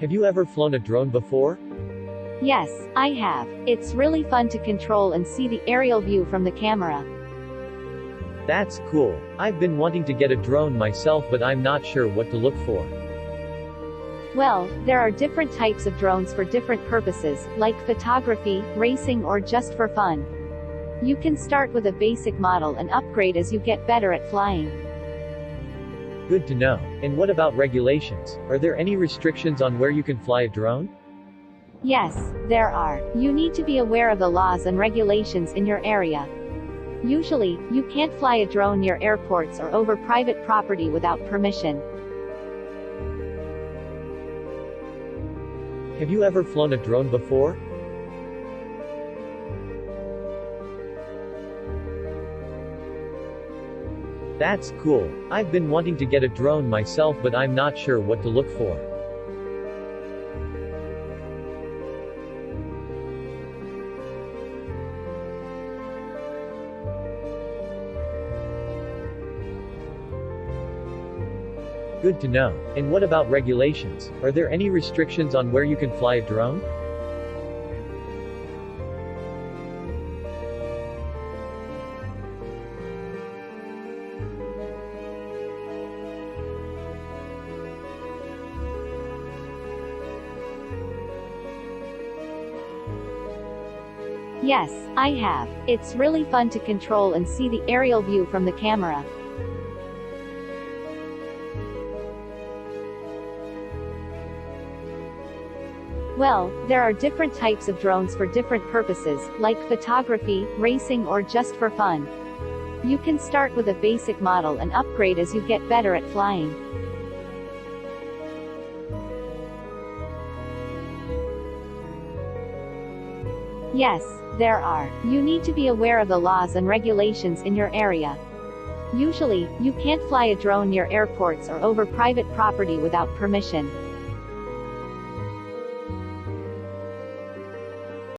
Have you ever flown a drone before? Yes, I have. It's really fun to control and see the aerial view from the camera. That's cool. I've been wanting to get a drone myself, but I'm not sure what to look for. Well, there are different types of drones for different purposes, like photography, racing, or just for fun. You can start with a basic model and upgrade as you get better at flying. Good to know. And what about regulations? Are there any restrictions on where you can fly a drone? Yes, there are. You need to be aware of the laws and regulations in your area. Usually, you can't fly a drone near airports or over private property without permission. Have you ever flown a drone before? That's cool. I've been wanting to get a drone myself, but I'm not sure what to look for. Good to know. And what about regulations? Are there any restrictions on where you can fly a drone? Yes, I have. It's really fun to control and see the aerial view from the camera. Well, there are different types of drones for different purposes, like photography, racing, or just for fun. You can start with a basic model and upgrade as you get better at flying. Yes, there are. You need to be aware of the laws and regulations in your area. Usually, you can't fly a drone near airports or over private property without permission.